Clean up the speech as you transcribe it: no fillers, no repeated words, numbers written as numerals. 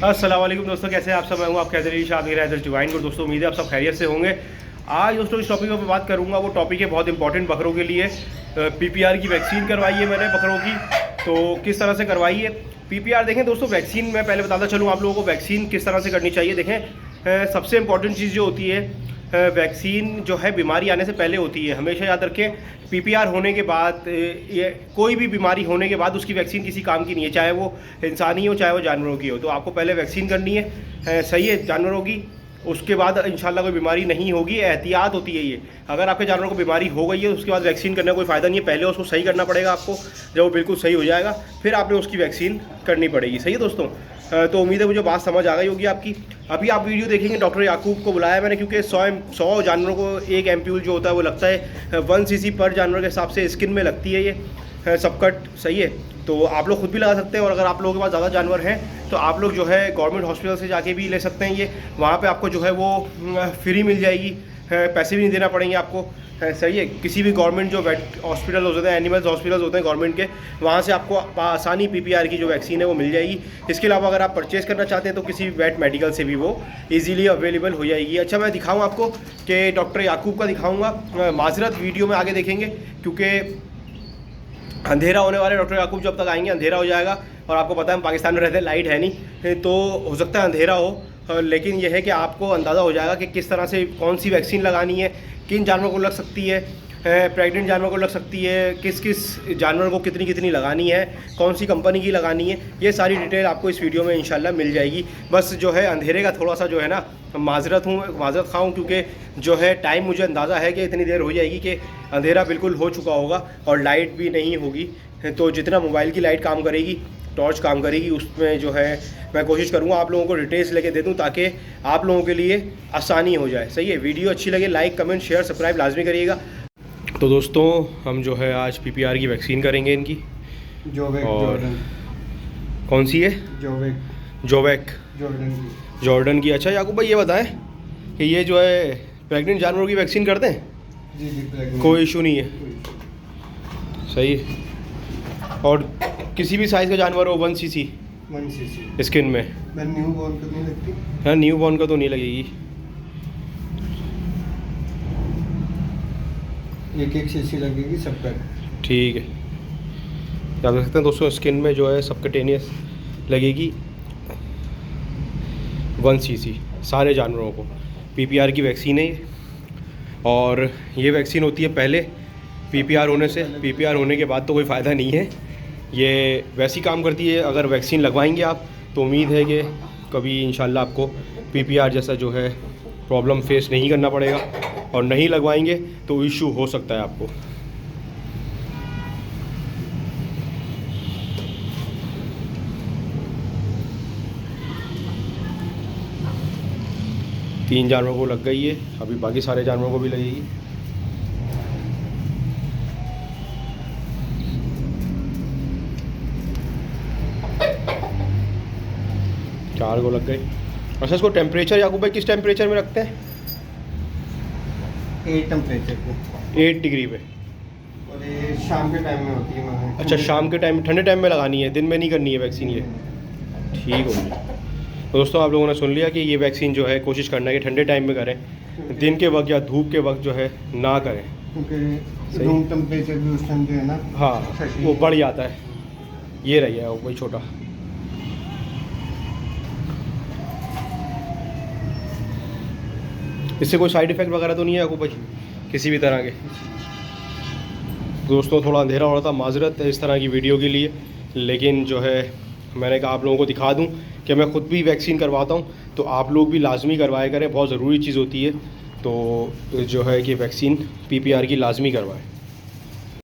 अस्सलाम वालेकुम दोस्तों, कैसे हैं आप सब। मैं हूं आपके अदरीश शाह डिवाइन को। दोस्तों उम्मीद है आप सब खैरियत से होंगे। आज दोस्तों इस टॉपिक पर बात करूंगा, वो टॉपिक है बहुत इंपॉर्टेंट बकरों के लिए। पीपीआर की वैक्सीन करवाई है मैंने बकरों की, तो किस तरह से करवाई है पीपीआर देखें दोस्तों। वैक्सीन मैं पहले बताता चलूँ आप लोगों को वैक्सीन किस तरह से करनी चाहिए। देखें सबसे इंपॉर्टेंट चीज़ जो होती है वैक्सीन जो है बीमारी आने से पहले होती है। हमेशा याद रखें पीपीआर होने के बाद ये कोई भी बीमारी होने के बाद उसकी वैक्सीन किसी काम की नहीं है, चाहे वो इंसानी हो चाहे वो जानवरों की हो। तो आपको पहले वैक्सीन करनी है, सही है, जानवरों की। उसके बाद इंशाल्लाह कोई बीमारी नहीं होगी, एहतियात होती है ये। अगर आपके जानवरों को बीमारी हो गई है उसके बाद वैक्सीन करने का कोई फ़ायदा नहीं है। पहले उसको सही करना पड़ेगा आपको, जब वो बिल्कुल सही हो जाएगा फिर आपने उसकी वैक्सीन करनी पड़ेगी। सही है दोस्तों। तो उम्मीद है मुझे बात समझ आ गई होगी आपकी। अभी आप वीडियो देखेंगे, डॉक्टर याकूब को बुलाया मैंने, क्योंकि 100 जानवरों को एक एम्प्यूल जो होता है वो लगता है 1 cc पर जानवर के हिसाब से स्किन में लगती है ये सबकट। सही है, तो आप लोग खुद भी लगा सकते हैं, और अगर आप लोगों के पास ज़्यादा जानवर हैं तो आप लोग जो है गवर्नमेंट हॉस्पिटल से जाके भी ले सकते हैं। ये वहाँ पे आपको जो है वो फ्री मिल जाएगी, पैसे भी नहीं देना पड़ेंगे आपको। सही है, किसी भी गवर्नमेंट जो वेट हॉस्पिटल होते हैं, एनिमल्स हॉस्पिटल्स होते हैं गवर्नमेंट के, वहाँ से आपको आसानी पीपीआर की जो वैक्सीन है वो मिल जाएगी। इसके अलावा अगर आप परचेज़ करना चाहते हैं तो किसी वेट मेडिकल से भी वो इजीली अवेलेबल हो जाएगी। अच्छा, मैं दिखाऊँ आपको कि डॉक्टर याकूब का दिखाऊँगा। माजरत वीडियो में आगे देखेंगे क्योंकि अंधेरा होने वाला है। डॉक्टर याकूब जब तक आएंगे अंधेरा हो जाएगा, और आपको पता है हम पाकिस्तान में रहते हैं, लाइट है नहीं, तो हो सकता है अंधेरा हो, लेकिन यह है कि आपको अंदाज़ा हो जाएगा कि किस तरह से कौन सी वैक्सीन लगानी है, किन जानवरों को लग सकती है, प्रेग्नेंट जानवर को लग सकती है, किस किस जानवर को कितनी कितनी लगानी है, कौन सी कंपनी की लगानी है, ये सारी डिटेल आपको इस वीडियो में इंशाल्लाह मिल जाएगी। बस जो है अंधेरे का थोड़ा सा जो है ना माजरत खाऊँ, क्योंकि जो है टाइम मुझे अंदाज़ा है कि इतनी देर हो जाएगी कि अंधेरा बिल्कुल हो चुका होगा और लाइट भी नहीं होगी। तो जितना मोबाइल की लाइट काम करेगी, टॉर्च काम करेगी, उसमें जो है मैं कोशिश करूँगा आप लोगों को डिटेल्स लेके दे दूँ ताकि आप लोगों के लिए आसानी हो जाए। सही है, वीडियो अच्छी लगे लाइक कमेंट शेयर सब्सक्राइब लाजमी करिएगा। तो दोस्तों हम जो है आज पीपीआर की वैक्सीन करेंगे इनकी। जोवेक, और कौन सी है? जोवेक जॉर्डन की। अच्छा याकूब भाई ये बताएं कि ये जो है प्रेग्नेंट जानवरों की वैक्सीन करते हैं? जी, कोई इशू नहीं है, सही है। और किसी भी साइज़ का जानवर हो 1 cc स्किन में। न्यू बॉर्न को नहीं लगती? हाँ, न्यू बॉर्न का तो नहीं लगेगी। 1 cc लगेगी सबका। ठीक है, क्या देख सकते हैं दोस्तों, स्किन में जो है सबकटेनियस लगेगी 1 cc सारे जानवरों को। पीपीआर की वैक्सीन है ये, और ये वैक्सीन होती है पहले पीपीआर होने से। पीपीआर होने के बाद तो कोई फ़ायदा नहीं है, ये वैसी काम करती है। अगर वैक्सीन लगवाएंगे आप तो उम्मीद है कि कभी इंशाल्लाह आपको पीपीआर जैसा जो है प्रॉब्लम फेस नहीं करना पड़ेगा, और नहीं लगवाएंगे तो इशू हो सकता है आपको। तीन जानवरों को लग गई है, अभी बाकी सारे जानवरों को भी लगेगी। चार को लग गई। अच्छा, इसको टेम्परेचर याकूब भाई किस टेम्परेचर में रखते हैं? 8 टेम्परेचर पे, 8 डिग्री पे। और ये शाम के टाइम में होती है। अच्छा, शाम के टाइम, ठंडे टाइम में लगानी है, दिन में नहीं करनी है वैक्सीन ये। ठीक हो गया। तो दोस्तों आप लोगों ने सुन लिया कि ये वैक्सीन जो है कोशिश करना है कि ठंडे टाइम में करें, दिन के वक्त या धूप के वक्त जो है ना करें, क्योंकि रूम टेम्परेचर भी उस टाइम जो है ना, हाँ वो बढ़ जाता है। ये रही है वही छोटा। इससे कोई साइड इफ़ेक्ट वगैरह तो नहीं है याकूब भाई किसी भी तरह के? दोस्तों थोड़ा अंधेरा हो रहा था, माजरत है इस तरह की वीडियो के लिए, लेकिन जो है मैंने कहा आप लोगों को दिखा दूं कि मैं ख़ुद भी वैक्सीन करवाता हूं, तो आप लोग भी लाजमी करवाया करें, बहुत ज़रूरी चीज़ होती है। तो जो है कि वैक्सीन पीपीआर की लाजमी करवाएं।